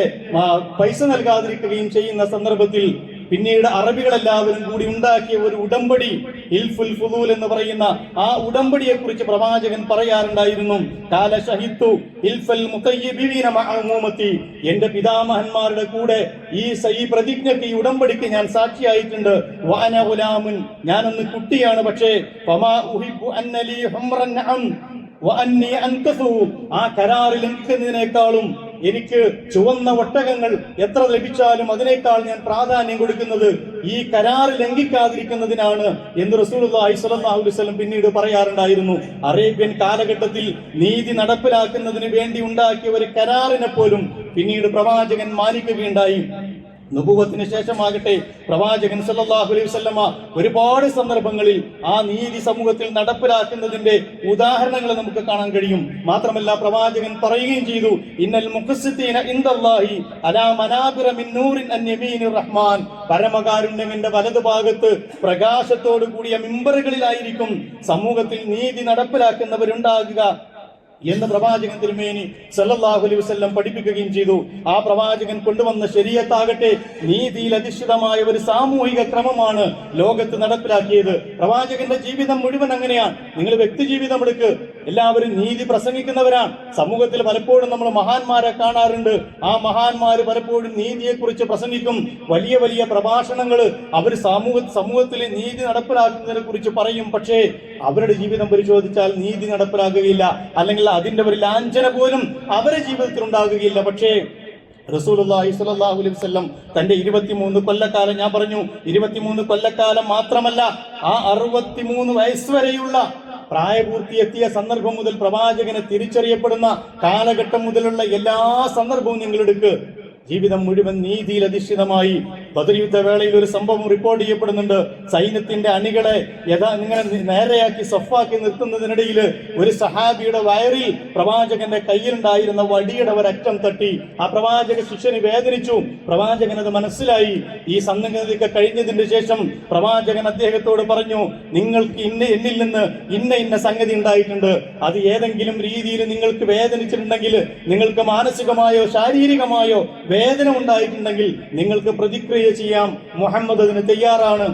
പൈസ നൽകാതിരിക്കുകയും ചെയ്യുന്ന സന്ദർഭത്തിൽ പിന്നീട് അറബികളെല്ലാവരും കൂടി ഉണ്ടാക്കിയ ഒരു ഉടമ്പടി, ഇൽഫുൽ ഫുദൂൽ എന്ന് പറയുന്ന ആ ഉടമ്പടിയെ കുറിച്ച് പ്രവാചകൻ പറയാറുണ്ടായിരുന്നു. കാല ഷഹിത്തു ഇൽഫൽ മുതയ്യിബീന മഅ ഉമ്മത്തി. എന്റെ പിതാമഹന്മാരുടെ കൂടെ ഈ പ്രതിജ്ഞയ്ക്ക്, ഈ ഉടമ്പടിക്ക് ഞാൻ സാക്ഷിയായിട്ടുണ്ട്. വഅന ഗുലാമുൻ, ഞാനൊന്ന് കുട്ടിയാണ്, പക്ഷേ ഫമാ ഉഹിബ്ബു അന്നലി ഹുംറൻ നഅം വഅന്നി അൻകസു. ആ കരാറിൽ ലംഘിക്കുന്നതിനേക്കാളും എനിക്ക് ചുവന്ന ഒട്ടകങ്ങൾ എത്ര ലഭിച്ചാലും അതിനേക്കാൾ ഞാൻ പ്രാധാന്യം കൊടുക്കുന്നത് ഈ കരാർ ലംഘിക്കാതിരിക്കുന്നതിനാണ് എന്ന് റസൂലുള്ളാഹി സ്വല്ലല്ലാഹു അലൈഹി വസല്ലം പിന്നീട് പറയാറുണ്ടായിരുന്നു. അറേബ്യൻ കാലഘട്ടത്തിൽ നീതി നടപ്പിലാക്കുന്നതിന് വേണ്ടി ഉണ്ടാക്കിയ ഒരു കരാറിനെ പോലും പിന്നീട് പ്രവാചകൻ മാനിക്കുകയുണ്ടായി. നുബുവത്തിന് ശേഷമാകട്ടെ പ്രവാചകൻ സല്ലല്ലാഹു അലൈഹി വസല്ലമ ഒരുപാട് സന്ദർഭങ്ങളിൽ ആ നീതി സമൂഹത്തിൽ നടപ്പിലാക്കുന്നതിന്റെ ഉദാഹരണങ്ങൾ നമുക്ക് കാണാൻ കഴിയും. മാത്രമല്ല പ്രവാചകൻ പറയുകയും ചെയ്തു, ഇന്നൽ മുഖസ്സിതീന ഇൻദല്ലാഹി അലാ മനാബിറ മിൻ നൂറിൻ അൻ യമീനിർ റഹ്മാൻ. പരമകാരുണ്യത്തിന്റെ വലതുഭാഗത്ത് പ്രകാശത്തോടു കൂടിയ മിമ്പറുകളിലായിരിക്കും സമൂഹത്തിൽ നീതി നടപ്പിലാക്കുന്നവരുണ്ടാകുക എന്ന് പ്രവാചകൻ തിരുമേനി സല്ലല്ലാഹു അലൈഹി വസല്ലം പഠിപ്പിക്കുകയും ചെയ്തു. ആ പ്രവാചകൻ കൊണ്ടുവന്ന ശരീഅത്താകട്ടെ നീതിയിൽ അധിഷ്ഠിതമായ ഒരു സാമൂഹിക ക്രമമാണ് ലോകത്ത് നടപ്പിലാക്കിയത്. പ്രവാചകന്റെ ജീവിതം മുഴുവൻ അങ്ങനെയാണ്. നിങ്ങൾ വ്യക്തി ജീവിതം എടുക്ക്, എല്ലാവരും നീതി പ്രസംഗിക്കുന്നവരാണ്. സമൂഹത്തിൽ പലപ്പോഴും നമ്മൾ മഹാന്മാരെ കാണാറുണ്ട്. ആ മഹാന്മാര് പലപ്പോഴും നീതിയെ കുറിച്ച് പ്രസംഗിക്കും. വലിയ വലിയ പ്രഭാഷണങ്ങൾ അവർ സമൂഹത്തിലെ നീതി നടപ്പിലാക്കുന്നതിനെ കുറിച്ച് പറയും. പക്ഷേ അവരുടെ ജീവിതം പരിശോധിച്ചാൽ നീതി നടപ്പിലാക്കുകയില്ല, അല്ലെങ്കിൽ അതിന്റെ ഒരു ലാഞ്ചന പോലും അവരുടെ ജീവിതത്തിൽ ഉണ്ടാകുകയില്ല. പക്ഷേ റസൂലുള്ളാഹി സ്വല്ലല്ലാഹു അലൈഹി വസല്ലം തന്റെ 23 കൊല്ലക്കാലം, ഞാൻ പറഞ്ഞു 23 കൊല്ലക്കാലം മാത്രമല്ല, ആ 63 വയസ്സ് വരെയുള്ള പ്രായപൂർത്തിയെത്തിയ സന്ദർഭം മുതൽ പ്രവാചകനെ തിരിച്ചറിയപ്പെടുന്ന കാലഘട്ടം മുതലുള്ള എല്ലാ സന്ദർഭവും നിങ്ങൾ എടുക്ക്. ജീവിതം മുഴുവൻ നീതിയിൽ അധിഷ്ഠിതമായി ബദർ യുദ്ധവേളയിൽ ഒരു സംഭവം റിപ്പോർട്ട് ചെയ്യപ്പെടുന്നുണ്ട്. സൈന്യത്തിന്റെ അണികളെ ഇങ്ങനെ നേരെയാക്കി സഫാക്കി നിർത്തുന്നതിനിടയിൽ ഒരു സഹാബിയുടെ വയറിൽ പ്രവാചകന്റെ കയ്യിലുണ്ടായിരുന്ന വടിയുടെ ഒരറ്റം തട്ടി ആ പ്രവാചക ശിഷ്യന് വേദനിച്ചു. പ്രവാചകൻ അത് മനസ്സിലായി. ഈ സന്ദർഭമൊക്കെ കഴിഞ്ഞതിന് ശേഷം പ്രവാചകൻ അദ്ദേഹത്തോട് പറഞ്ഞു, നിങ്ങൾക്ക് എന്നിൽ നിന്ന് ഇന്ന സംഗതി ഉണ്ടായിട്ടുണ്ട്, അത് ഏതെങ്കിലും രീതിയിൽ നിങ്ങൾക്ക് വേദനിച്ചിട്ടുണ്ടെങ്കിൽ, നിങ്ങൾക്ക് മാനസികമായോ ശാരീരികമായോ വേദന ഉണ്ടായിട്ടുണ്ടെങ്കിൽ നിങ്ങൾക്ക് പ്രതിക്രിയ ചെയ്യാം, മുഹമ്മദ് അതിന് തയ്യാറാണ്.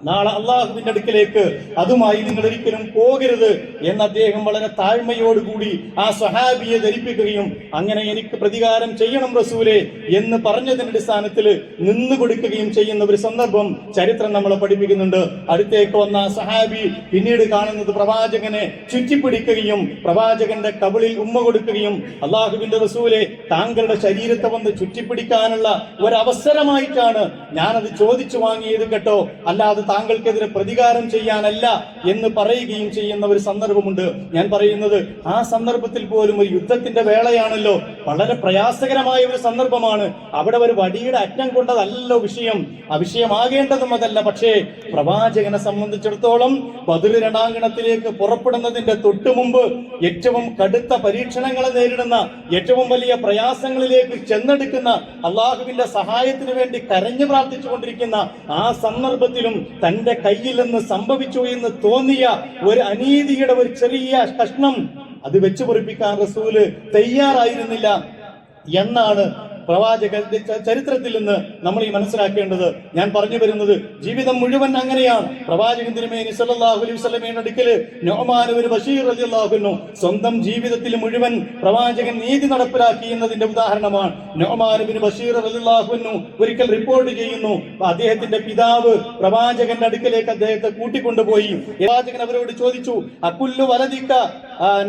നാളെ അള്ളാഹുവിന്റെ അടുക്കലേക്ക് അതുമായി നിങ്ങൾ ഒരിക്കലും പോകരുത് എന്ന് അദ്ദേഹം വളരെ താഴ്മയോടുകൂടി ആ സ്വഹാബിയെ ധരിപ്പിക്കുകയും അങ്ങനെ എനിക്ക് പ്രതികാരം ചെയ്യണം റസൂലേ എന്ന് പറഞ്ഞതിന്റെ അടിസ്ഥാനത്തിൽ നിന്നു കൊടുക്കുകയും ചെയ്യുന്ന ഒരു സന്ദർഭം ചരിത്രം നമ്മളെ പഠിപ്പിക്കുന്നുണ്ട്. അടുത്തേക്ക് വന്ന ആ സ്വഹാബി പിന്നീട് കാണുന്നത് പ്രവാചകനെ ചുറ്റിപ്പിടിക്കുകയും പ്രവാചകന്റെ കവിളിൽ ഉമ്മ കൊടുക്കുകയും അള്ളാഹുവിന്റെ റസൂലെ താങ്കളുടെ ശരീരത്തെ വന്ന് ചുറ്റിപ്പിടിക്കാനുള്ള ഒരവസരമായിട്ടാണ് ഞാനത് ചോദിച്ചു വാങ്ങിയത് കേട്ടോ, അല്ലാതെ താങ്കൾക്കെതിരെ പ്രതികാരം ചെയ്യാനല്ല എന്ന് പറയുകയും ചെയ്യുന്ന ഒരു സന്ദർഭമുണ്ട്. ഞാൻ പറയുന്നത് ആ സന്ദർഭത്തിൽ പോലും ഒരു യുദ്ധത്തിന്റെ വേളയാണല്ലോ, വളരെ പ്രയാസകരമായ ഒരു സന്ദർഭമാണ്. അവിടെ ഒരു വടിയുടെ അറ്റം കൊണ്ടതല്ലോ വിഷയം, അവിഷയമാകേണ്ടതും അതല്ല. പക്ഷേ പ്രവാചകനെ സംബന്ധിച്ചിടത്തോളം ബദർ രണാങ്കണത്തിലേക്ക് പുറപ്പെടുന്നതിന്റെ തൊട്ടു മുമ്പ് ഏറ്റവും കടുത്ത പരീക്ഷണങ്ങളെ നേരിടുന്ന, ഏറ്റവും വലിയ പ്രയാസങ്ങളിലേക്ക് ചെന്നെടുക്കുന്ന, അള്ളാഹുവിന്റെ സഹായത്തിന് വേണ്ടി കരഞ്ഞു പ്രാർത്ഥിച്ചുകൊണ്ടിരിക്കുന്ന ആ സന്ദർഭത്തിലും തന്റെ കയ്യിൽ നിന്ന് സംഭവിച്ചു എന്ന് തോന്നിയ ഒരു അനീതിയുടെ ഒരു ചെറിയ കഷ്ണം അത് വെച്ചു പൊറിപ്പിക്കാൻ റസൂല് തയ്യാറായിരുന്നില്ല എന്നാണ് പ്രവാചക ചരിത്രത്തിൽ നിന്ന് നമ്മൾ ഈ മനസ്സിലാക്കേണ്ടത്. ഞാൻ പറഞ്ഞു വരുന്നത് ജീവിതം മുഴുവൻ അങ്ങനെയാണ്. പ്രവാചകൻ തിരുമേനി സല്ലല്ലാഹു അലൈഹി വസല്ലമയുടെ അടുക്കല് നുഅ്മാൻ ഇബ്നു ബശീർ റളിയല്ലാഹു അൻഹു സ്വന്തം ജീവിതത്തിൽ മുഴുവൻ പ്രവാചകൻ നീതി നടപ്പിലാക്കി എന്നതിന്റെ ഉദാഹരണമാണ്. നുഅ്മാൻ ഇബ്നു ബശീർ റളിയല്ലാഹു അൻഹു ഒരിക്കൽ റിപ്പോർട്ട് ചെയ്യുന്നു, അദ്ദേഹത്തിന്റെ പിതാവ് പ്രവാചകന്റെ അടുക്കലേക്ക് അദ്ദേഹത്തെ കൂട്ടിക്കൊണ്ടുപോയി. പ്രവാചകൻ അവരോട് ചോദിച്ചു, അകുല്ലു വലദിക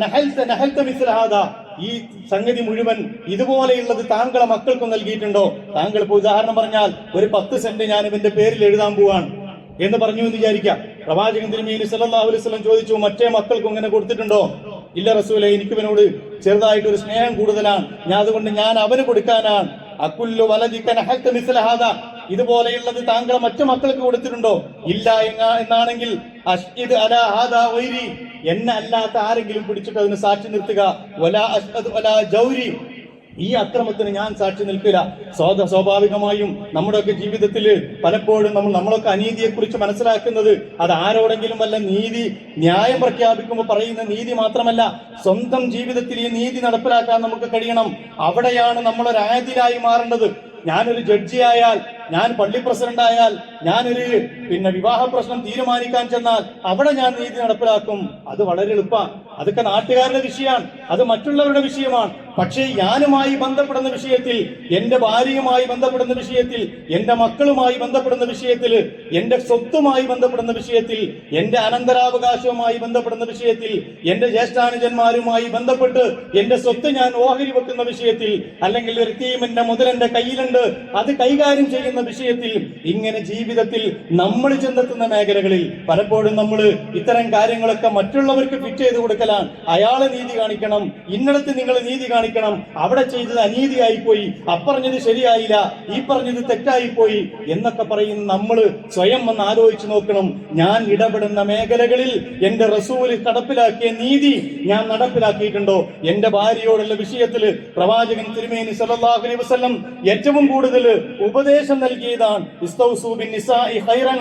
നഹൽത മിസ്ല ഹാദാ, ഈ സംഗതി മുഴുവൻ ഇതുപോലെയുള്ളത് താങ്കളെ മക്കൾക്കും നൽകിയിട്ടുണ്ടോ? താങ്കൾ ഇപ്പൊ ഉദാഹരണം പറഞ്ഞാൽ ഒരു 10 സെന്റ് ഞാൻ ഇവന്റെ പേരിൽ എഴുതാൻ പോവാണ് എന്ന് പറഞ്ഞു എന്ന് വിചാരിക്കാം. പ്രവാചകൻ തിരുമേനി സല്ലല്ലാഹു അലൈഹി വസല്ലം ചോദിച്ചു, മറ്റേ മക്കൾക്കും ഇങ്ങനെ കൊടുത്തിട്ടുണ്ടോ? ഇല്ല റസൂലേ, എനിക്ക് ഇവനോട് ചെറുതായിട്ടൊരു സ്നേഹം കൂടുതലാണ്, അതുകൊണ്ട് ഞാൻ അവന് കൊടുക്കാനാണ്. അകുല്ലു വലദിക നഹൽത മിസ്ല ഹാദാ, ഇതുപോലെയുള്ളത് താങ്കൾ മറ്റു മക്കൾക്ക് കൊടുത്തിട്ടുണ്ടോ? ഇല്ല എന്നാണെങ്കിൽ അഷ്ഹിദ് അലാ ഹാദാ വൈരി, എന്നെ അല്ലാത്ത ആരെങ്കിലും പിടിച്ചിട്ട് അതിന് സാക്ഷി നിർത്തുക. വലാ അഷ്ഹദു അലാ ജൗരി, ഈ അക്രമത്തിന് ഞാൻ സാക്ഷി നിൽക്കില്ല. സ്വാഭാവികമായും നമ്മുടെയൊക്കെ ജീവിതത്തിൽ പലപ്പോഴും നമ്മളൊക്കെ അനീതിയെ കുറിച്ച് മനസ്സിലാക്കുന്നത് അത് ആരോടെങ്കിലും വല്ല ന്യായം പ്രഖ്യാപിക്കുമ്പോൾ പറയുന്ന നീതി മാത്രമല്ല, സ്വന്തം ജീവിതത്തിൽ ഈ നീതി നടപ്പിലാക്കാൻ നമുക്ക് കഴിയണം. അവിടെയാണ് നമ്മളൊരു ആദിലായി മാറേണ്ടത്. ഞാനൊരു ജഡ്ജിയായാൽ, ഞാൻ പള്ളി പ്രസിഡന്റ് ആയാൽ, ഞാനൊരു വിവാഹ പ്രശ്നം തീരുമാനിക്കാൻ ചെന്നാൽ അവിടെ ഞാൻ നീതി നടപ്പിലാക്കും. അത് വളരെ എളുപ്പമാണ്. അതൊക്കെ നാട്ടുകാരുടെ വിഷയമാണ്, അത് മറ്റുള്ളവരുടെ വിഷയമാണ്. പക്ഷേ ഞാനുമായി ബന്ധപ്പെടുന്ന വിഷയത്തിൽ, എന്റെ ഭാര്യയുമായി ബന്ധപ്പെടുന്ന വിഷയത്തിൽ, എന്റെ മക്കളുമായി ബന്ധപ്പെടുന്ന വിഷയത്തിൽ, എന്റെ സ്വത്തുമായി ബന്ധപ്പെടുന്ന വിഷയത്തിൽ, എന്റെ അനന്തരാവകാശവുമായി ബന്ധപ്പെടുന്ന വിഷയത്തിൽ, എന്റെ ജ്യേഷ്ഠാനുജന്മാരുമായി ബന്ധപ്പെട്ട് എന്റെ സ്വത്ത് ഞാൻ ഓഹരി വെക്കുന്ന വിഷയത്തിൽ, അല്ലെങ്കിൽ ഒരു തീമിന്റെ മുതൽ എന്റെ കയ്യിലുണ്ട് അത് കൈകാര്യം ചെയ്യുന്ന വിഷയത്തിൽ, ഇങ്ങനെ ജീവിതത്തിൽ നമ്മൾ ചെന്നെത്തുന്ന മേഖലകളിൽ പലപ്പോഴും നമ്മൾ ഇത്തരം കാര്യങ്ങളൊക്കെ മറ്റുള്ളവർക്ക് ഫിറ്റ് ചെയ്ത് കൊടുക്കലാണ്. അയാളെ നീതി കാണിക്കണം, ഇന്നടത്ത് നിങ്ങൾ നീതി കാണിക്കണം, അവിടെ ചെയ്തത് അനീതിയായിപ്പോയി, അപ്പറഞ്ഞത് ശരിയായില്ല, ഈ പറഞ്ഞത് തെറ്റായിപ്പോയി എന്നൊക്കെ പറയുന്ന നമ്മൾ സ്വയം ഒന്ന് ആലോചിച്ച് നോക്കണം. ഞാൻ ഇടപെടുന്ന മേഖലകളിൽ എന്റെ റസൂല് നടപ്പിലാക്കിയ നീതി ഞാൻ നടപ്പിലാക്കിയിട്ടുണ്ടോ? എന്റെ ഭാര്യയോടുള്ള വിഷയത്തിൽ പ്രവാചകൻ തിരുമേനി സല്ലല്ലാഹു അലൈഹി വസല്ലം ഏറ്റവും കൂടുതൽ ഉപദേശം നൽകിയതാണ് ഇസ്തൗസൂ ബിൻ നിസാഇ ഖൈറൻ,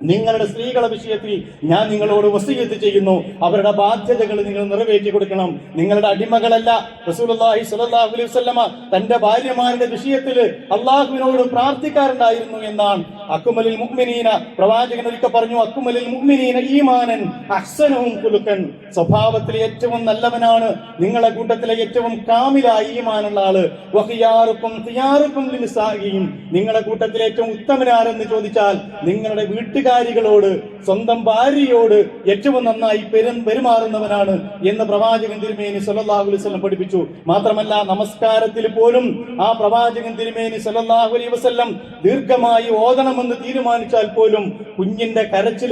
നിങ്ങളുടെ സ്ത്രീകളുടെ വിഷയത്തിൽ ഞാൻ നിങ്ങളോട് വസിയത്ത് ചെയ്യുന്നു, അവരുടെ ബാധ്യതകൾ നിങ്ങൾ നിറവേറ്റി കൊടുക്കണം. നിങ്ങളുടെ അടിമകളല്ല. റസൂലുള്ളാഹി സ്വല്ലല്ലാഹു അലൈഹി വസല്ലമ തന്റെ ഭാര്യമാരുടെ വിഷയത്തിൽ അള്ളാഹുവിനോട് പ്രാർത്ഥിക്കാറുണ്ടായിരുന്നു എന്നാണ്. അക്മലുൽ മുഅ്മിനീന, പ്രവാചകൻ ഒരിക്കൽ പറഞ്ഞു, അക്മലുൽ മുഅ്മിനീന ഈമാനൻ അഹ്സനുഹും ഖുലുഖൻ, സ്വഭാവത്തിൽ ഏറ്റവും നല്ലവനാണ് നിങ്ങളെ കൂട്ടത്തിലെ ഏറ്റവും കാമിലായ ഈമാനുള്ള ആള്. വഖിയാറുക്കും ഖിയാറുക്കും ലിനിസാഇഹിം, നിങ്ങളുടെ കൂട്ടത്തിലെ ഏറ്റവും ഉത്തമനാരെന്ന് ചോദിച്ചാൽ നിങ്ങളുടെ വീട്ടുകാരികളോട്, സ്വന്തം ഭാര്യയോട് ഏറ്റവും നന്നായി പെരുമാറുന്നവനാണ് എന്ന് പ്രവാചകൻ തിരുമേനി സല്ലല്ലാഹു അലൈഹി വസല്ലം പഠിപ്പിച്ചു. മാത്രമല്ല നമസ്കാരത്തിൽ പോലും ആ പ്രവാചകൻ തിരുമേനി സല്ലല്ലാഹു അലൈഹി വസല്ലം ദീർഘമായി ഓതണം പോകണമെന്ന് തീരുമാനിച്ചാൽ പോലും കുഞ്ഞിന്റെ കരച്ചിൽ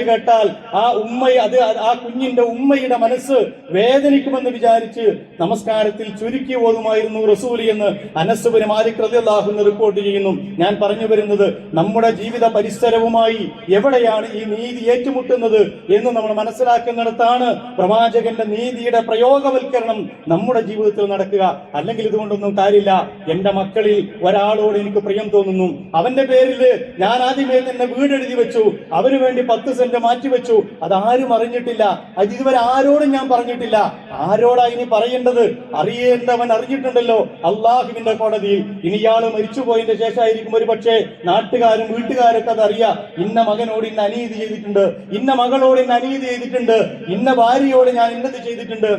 കേട്ടാൽ ആ കുഞ്ഞിന്റെ ഉമ്മയുടെ മനസ്സ് വേദനിക്കുമെന്ന് വിചാരിച്ച് നമസ്കാരത്തിൽ ചുരുക്കി ഓതുമായിരുന്നു റസൂൽ എന്ന് അനസ് ബിൻ മാലിക് റളിയല്ലാഹു അൻഹു റിപ്പോർട്ട് ചെയ്യുന്നു. ഞാൻ പറഞ്ഞു വരുന്നത്, നമ്മുടെ ജീവിത പരിസരവുമായി എവിടെയാണ് ഈ നീതി ഏറ്റുമുട്ടുന്നത് എന്ന് നമ്മൾ മനസ്സിലാക്കുന്നിടത്താണ് പ്രവാചകന്റെ നീതിയുടെ പ്രയോഗവൽക്കരണം നമ്മുടെ ജീവിതത്തിൽ നടക്കുക. അല്ലെങ്കിൽ ഇതുകൊണ്ടൊന്നും കാര്യമില്ല. എന്റെ മക്കളിൽ ഒരാളോട് എനിക്ക് പ്രിയം തോന്നുന്നു, അവന്റെ പേരിൽ ഞാൻ ആദ്യമേ തന്നെ വീടെഴുതി വെച്ചു, അവന് വേണ്ടി 10 സെന്റ് മാറ്റിവെച്ചു, അതാരും അറിഞ്ഞിട്ടില്ല, അത് ഇതുവരെ ആരോടും ഞാൻ പറഞ്ഞിട്ടില്ല. ആരോടാ ഇനി പറയേണ്ടത്? അറിയേണ്ടവൻ അറിഞ്ഞിട്ടുണ്ടല്ലോ അള്ളാഹുവിന്റെ കോടതിയിൽ. ഇനി ഇയാള് മരിച്ചുപോയതിന്റെ ശേഷമായിരിക്കും ഒരു പക്ഷേ നാട്ടുകാരും വീട്ടുകാരൊക്കെ അത് അറിയാം. ഇന്ന മകനോട് ഇന്ന അനീതി ചെയ്തിട്ടുണ്ട്, ഇന്ന മകളോട് ഇന്ന അനീതി ചെയ്തിട്ടുണ്ട്, ഇന്ന ഭാര്യയോട് ഞാൻ ഇന്നത് ചെയ്തിട്ടുണ്ട്.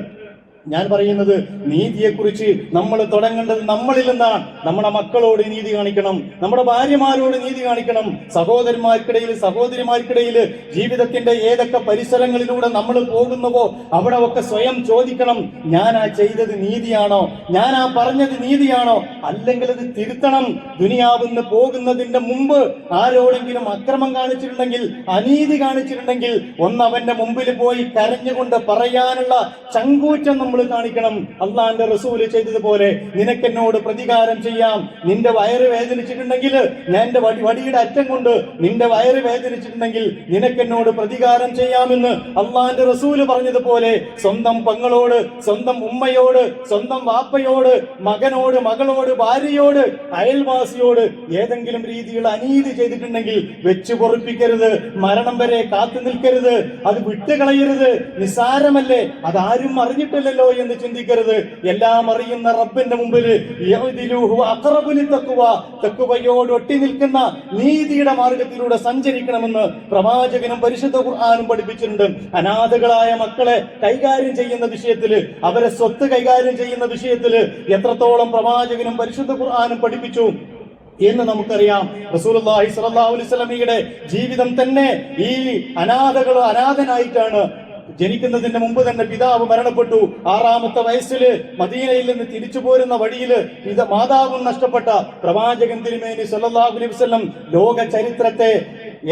ഞാൻ പറയുന്നത്, നീതിയെക്കുറിച്ച് നമ്മൾ തുടങ്ങേണ്ടത് നമ്മളിൽ നിന്നാണ്. നമ്മുടെ മക്കളോട് നീതി കാണിക്കണം, നമ്മുടെ ഭാര്യമാരോട് നീതി കാണിക്കണം, സഹോദരിമാർക്കിടയിൽ ജീവിതത്തിന്റെ ഏതൊക്കെ പരിസരങ്ങളിലൂടെ നമ്മൾ പോകുന്നുവോ അവിടെ ഒക്കെ സ്വയം ചോദിക്കണം, ഞാൻ ആ ചെയ്തത് നീതിയാണോ, ഞാൻ ആ പറഞ്ഞത് നീതിയാണോ, അല്ലെങ്കിൽ അത് തിരുത്തണം. ദുനിയാവിന്ന് പോകുന്നതിന്റെ മുമ്പ് ആരോടെങ്കിലും അക്രമം കാണിച്ചിട്ടുണ്ടെങ്കിൽ, അനീതി കാണിച്ചിട്ടുണ്ടെങ്കിൽ ഒന്നവന്റെ മുമ്പിൽ പോയി കരഞ്ഞുകൊണ്ട് പറയാനുള്ള ചങ്കൂറ്റം നമ്മൾ കാണിക്കണം. അള്ളാന്റെ റസൂല് ചെയ്തതുപോലെ നിനക്കെന്നോട് പ്രതികാരം ചെയ്യാം. നിന്റെ വയറ് വേദനിച്ചിട്ടുണ്ടെങ്കിൽ ഞാൻ എന്റെ വടിയുടെ അറ്റം കൊണ്ട് നിന്റെ വയറ് വേദനിച്ചിട്ടുണ്ടെങ്കിൽ നിനക്കെന്നോട് പ്രതികാരം ചെയ്യാമെന്ന് അള്ളാന്റെ റസൂല് പറഞ്ഞതുപോലെ സ്വന്തം പെങ്ങളോട്, സ്വന്തം ഉമ്മയോട്, സ്വന്തം വാപ്പയോട്, മകനോട്, മകളോട്, ഭാര്യയോട്, അയൽവാസിയോട് ഏതെങ്കിലും രീതിയിൽ അനീതി ചെയ്തിട്ടുണ്ടെങ്കിൽ വെച്ചു പൊറുപ്പിക്കരുത്, മരണം വരെ കാത്തു നിൽക്കരുത്, അത് വിട്ടുകളയരുത്. നിസ്സാരമല്ലേ, അതാരും അറിഞ്ഞിട്ടില്ലല്ലോ എന്ന് ചിന്തിക്കരുത്. എല്ലാം അറിയുന്ന റബ്ബിന്റെ മുമ്പിൽ തഖ്വയോട് ഒട്ടി നിൽക്കുന്ന നീതിയുടെ മാർഗത്തിലൂടെ സഞ്ചരിക്കണമെന്ന് പ്രവാചകനും പരിശുദ്ധ ഖുർആനും പഠിപ്പിച്ചിട്ടുണ്ട്. അനാഥകളായ മക്കളെ കൈകാര്യം ചെയ്യുന്ന വിഷയത്തില്, അവരെ സ്വത്ത് കൈകാര്യം ചെയ്യുന്ന വിഷയത്തില് എത്രത്തോളം പ്രവാചകനും പരിശുദ്ധ ഖുർആനും പഠിപ്പിച്ചു എന്ന് നമുക്കറിയാം. റസൂലുള്ളാഹി സ്വല്ലല്ലാഹു അലൈഹി വസല്ലമയുടെ ജീവിതം തന്നെ ഈ അനാഥനായിട്ടാണ്. ജനിക്കുന്നതിന് മുമ്പ് തന്നെ പിതാവ് മരണപ്പെട്ടു. 6ാമത്തെ വയസ്സിൽ മദീനയിൽ നിന്ന് തിരിച്ചു പോരുന്ന വഴിയിൽ മാതാവും നഷ്ടപ്പെട്ട പ്രവാചകൻ തിരുമേനി സല്ലല്ലാഹു അലൈഹി വസല്ലം ലോക ചരിത്രത്തെ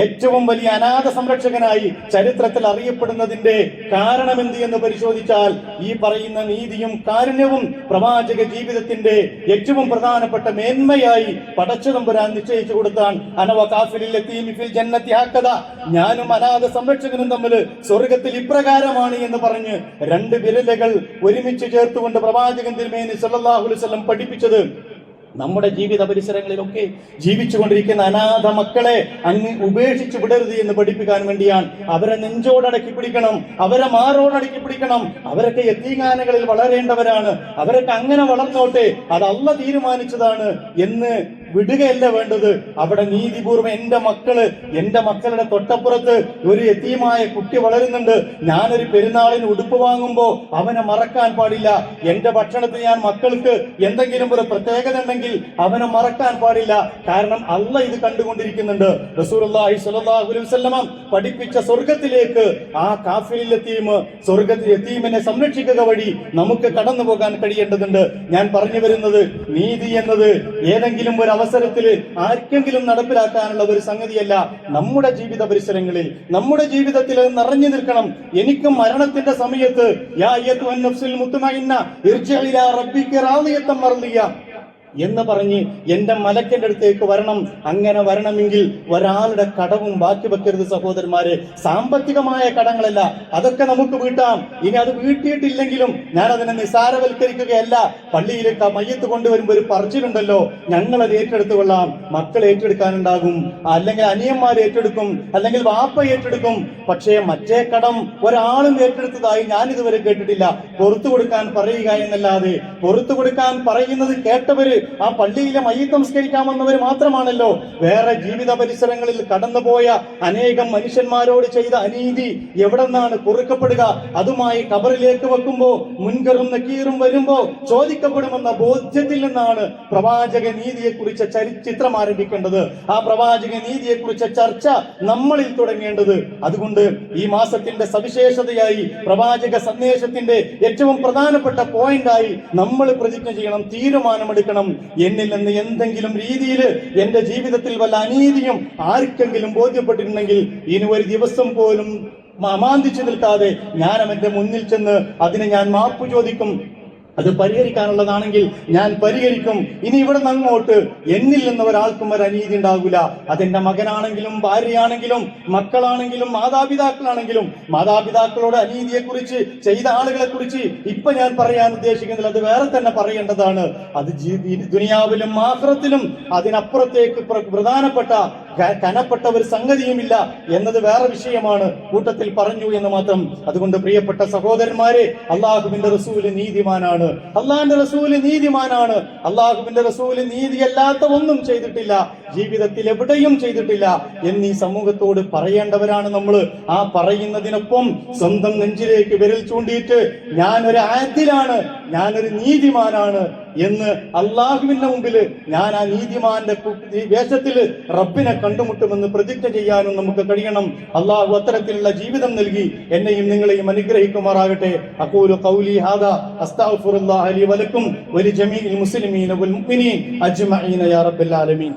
ഏറ്റവും വലിയ അനാഥ സംരക്ഷകനായി ചരിത്രത്തിൽ അറിയപ്പെടുന്നതിന്റെ കാരണമെന്ത് എന്ന് പരിശോധിച്ചാൽ ഈ പറയുന്ന നീതിയും കാരുണ്യവും പ്രവാചക ജീവിതത്തിന്റെ ഏറ്റവും പ്രധാനപ്പെട്ട മേന്മയായി പടച്ചതമ്പുരാൻ നിശ്ചയിച്ചു കൊടുത്താൻ. ഞാനും അനാഥ സംരക്ഷകനും തമ്മിൽ സ്വർഗത്തിൽ ഇപ്രകാരമാണ് എന്ന് പറഞ്ഞ് 2 വിരലുകൾ ഒരുമിച്ച് ചേർത്തുകൊണ്ട് പ്രവാചകൻ തിരുമേനി സല്ലല്ലാഹു അലൈഹി വസല്ലം പഠിപ്പിച്ചത് നമ്മുടെ ജീവിത പരിസരങ്ങളിലൊക്കെ ജീവിച്ചുകൊണ്ടിരിക്കുന്ന അനാഥ മക്കളെ അങ്ങ് ഉപേക്ഷിച്ചു വിടരുത് എന്ന് പഠിപ്പിക്കാൻ വേണ്ടിയാണ്. അവരെ നെഞ്ചോടടക്കി പിടിക്കണം, അവരെ മാറോടടക്കി പിടിക്കണം. അവരൊക്കെ യതീഖാനകളിൽ വളരേണ്ടവരാണ്, അവരൊക്കെ അങ്ങനെ വളർന്നോട്ടെ, അത് അല്ലാഹ് തീരുമാനിച്ചതാണ് എന്ന് വിടുകയല്ല വേണ്ടത്. അവിടെ നീതിപൂർവ്വം എന്റെ മക്കളുടെ തൊട്ടപ്പുറത്ത് ഒരു യതീമായ കുട്ടി വളരുന്നുണ്ട്, ഞാനൊരു പെരുന്നാളിന് ഉടുപ്പ് വാങ്ങുമ്പോ അവനെ മറക്കാൻ പാടില്ല. എന്റെ ഭക്ഷണത്തിന് ഞാൻ മക്കൾക്ക് എന്തെങ്കിലും ഒരു പ്രത്യേകത ഉണ്ടെങ്കിൽ അവനെ മറക്കാൻ പാടില്ല. കാരണം അല്ലാഹ് ഇത് കണ്ടുകൊണ്ടിരിക്കുന്നുണ്ട്. റസൂലുള്ളാഹി സ്വല്ലല്ലാഹു അലൈഹി വസല്ലം പഠിപ്പിച്ച സ്വർഗത്തിലേക്ക് ആ കാഫിൽ യതീമിനെ സംരക്ഷിക്കുക വഴി നമുക്ക് കടന്നു പോകാൻ കഴിയേണ്ടതുണ്ട്. ഞാൻ പറഞ്ഞു വരുന്നത്, നീതി എന്നത് ഏതെങ്കിലും ഒരു അവസരത്തിൽ ആർക്കെങ്കിലും നടപ്പിലാക്കാനുള്ള ഒരു സംഗതിയല്ല. നമ്മുടെ ജീവിത പരിസരങ്ങളിൽ, നമ്മുടെ ജീവിതത്തിൽ നിറഞ്ഞു നിൽക്കണം. എനിക്കും മരണത്തിന്റെ സമയത്ത് യാ അയ്യത്തുഹൻ നഫ്സുൽ മുത്മഇന്ന ഇർജിഇ ഇലാ റബ്ബിക റാദിയത്തൻ മർദിയ എന്ന് പറഞ്ഞ് എന്റെ മലക്കന്റെ അടുത്തേക്ക് വരണം. അങ്ങനെ വരണമെങ്കിൽ ഒരാളുടെ കടവും ബാക്കി വെക്കരുത് സഹോദരന്മാരെ. സാമ്പത്തികമായ കടങ്ങളല്ല, അതൊക്കെ നമുക്ക് വീട്ടാം. ഇനി അത് വീട്ടിയിട്ടില്ലെങ്കിലും ഞാൻ അതിനെ നിസാരവൽക്കരിക്കുകയല്ല. പള്ളിയിലേക്ക് മയ്യത്ത് കൊണ്ടുവരുമ്പോൾ ഒരു പറച്ചിലുണ്ടല്ലോ, ഞങ്ങളത് ഏറ്റെടുത്തു കൊള്ളാം. മക്കൾ ഏറ്റെടുക്കാനുണ്ടാകും, അല്ലെങ്കിൽ അനിയന്മാർ ഏറ്റെടുക്കും, അല്ലെങ്കിൽ വാപ്പ ഏറ്റെടുക്കും. പക്ഷേ മറ്റേ കടം ഒരാളും ഏറ്റെടുത്തതായി ഞാൻ ഇതുവരെ കേട്ടിട്ടില്ല. പുറത്തു കൊടുക്കാൻ പറയുക എന്നല്ലാതെ, പുറത്തു കൊടുക്കാൻ പറയുന്നത് കേട്ടവര് ആ പള്ളിയിലെ മയ്യിത്ത് നമസ്കരിക്കാമെന്നവർ മാത്രമാണല്ലോ. വേറെ ജീവിത പരിസരങ്ങളിൽ കടന്നുപോയ അനേകം മനുഷ്യന്മാരോട് ചെയ്ത അനീതി എവിടെ നിന്നാണ് പൊറുക്കപ്പെടുക? അതുമായി ഖബറിലേക്ക് വെക്കുമ്പോ മുൻകറും നക്കീറും വരുമ്പോ ചോദിക്കപ്പെടുമെന്ന ബോധ്യത്തിൽ നിന്നാണ് പ്രവാചക നീതിയെക്കുറിച്ച ചിത്രം ആരംഭിക്കേണ്ടത്. ആ പ്രവാചക നീതിയെക്കുറിച്ച ചർച്ച നമ്മളിൽ തുടങ്ങേണ്ടത്. അതുകൊണ്ട് ഈ മാസത്തിന്റെ സവിശേഷതയായി പ്രവാചക സന്ദേശത്തിന്റെ ഏറ്റവും പ്രധാനപ്പെട്ട പോയിന്റായി നമ്മൾ പ്രതിജ്ഞ ചെയ്യണം, തീരുമാനമെടുക്കണം. എന്നിൽ നിന്ന് എന്തെങ്കിലും രീതിയിൽ എന്റെ ജീവിതത്തിൽ വല്ല അനീതിയും ആർക്കെങ്കിലും ബോധ്യപ്പെട്ടിട്ടുണ്ടെങ്കിൽ ഇനി ഒരു ദിവസം പോലും അമാന്തിച്ചു നിൽക്കാതെ ഞാൻ അവന്റെ മുന്നിൽ ചെന്ന് അതിന് ഞാൻ മാപ്പ് ചോദിക്കും. അത് പരിഹരിക്കാനുള്ളതാണെങ്കിൽ ഞാൻ പരിഹരിക്കും. ഇനി ഇവിടെ നിന്ന് അങ്ങോട്ട് എന്നിൽ നിന്ന് ഒരാൾക്കും ഒരു അനീതി ഉണ്ടാകില്ല. അതെന്റെ മകനാണെങ്കിലും ഭാര്യയാണെങ്കിലും മക്കളാണെങ്കിലും മാതാപിതാക്കളാണെങ്കിലും. മാതാപിതാക്കളോട് അനീതിയെ കുറിച്ച് ചെയ്ത ആളുകളെ കുറിച്ച് ഇപ്പൊ ഞാൻ പറയാൻ ഉദ്ദേശിക്കുന്നില്ല, അത് വേറെ തന്നെ പറയേണ്ടതാണ്. അത് ദുനിയാവിലും ആഖിറത്തിലും അതിനപ്പുറത്തേക്ക് പ്രധാനപ്പെട്ട കനപ്പെട്ട ഒരു സംഗതിയുമില്ല എന്നത് വേറെ വിഷയമാണ്, കൂട്ടത്തിൽ പറഞ്ഞു എന്ന് മാത്രം. അതുകൊണ്ട് പ്രിയപ്പെട്ട സഹോദരന്മാരെ, അള്ളാഹുവിന്റെ റസൂല് നീതിമാനാണ്, അള്ളാഹിന്റെ റസൂല് നീതിമാനാണ്. അള്ളാഹുവിന്റെ റസൂല് നീതിയല്ലാത്ത ഒന്നും ചെയ്തിട്ടില്ല, ജീവിതത്തിൽ എവിടെയും ചെയ്തിട്ടില്ല എന്നീ സമൂഹത്തോട് പറയേണ്ടവരാണ് നമ്മൾ. ആ പറയുന്നതിനൊപ്പം സ്വന്തം നെഞ്ചിലേക്ക് വിരൽ ചൂണ്ടിയിട്ട് ഞാനൊരു ആദിലാണ്, ഞാനൊരു നീതിമാനാണ് എന്ന് അള്ളാഹുവിന്റെ മുമ്പിൽ ഞാൻ ആ നീതിമാന്റെ വേഷത്തിൽ റബ്ബിനെ കണ്ടുമുട്ടുമെന്ന് പ്രതിജ്ഞ ചെയ്യാനും നമുക്ക് കഴിയണം. അള്ളാഹു അത്തരത്തിലുള്ള ജീവിതം നൽകി എന്നെയും നിങ്ങളെയും അനുഗ്രഹിക്കുമാറാകട്ടെ. അഖൂലു ഖൗലി ഹാദാ അസ്തഗ്ഫിറുല്ലാഹ ലി വലക്കും വലിജമീഇൽ മുസ്ലിമീന വൽ മുഅ്മിനീൻ അജ്മഈന യാ റബ്ബൽ ആലമീൻ.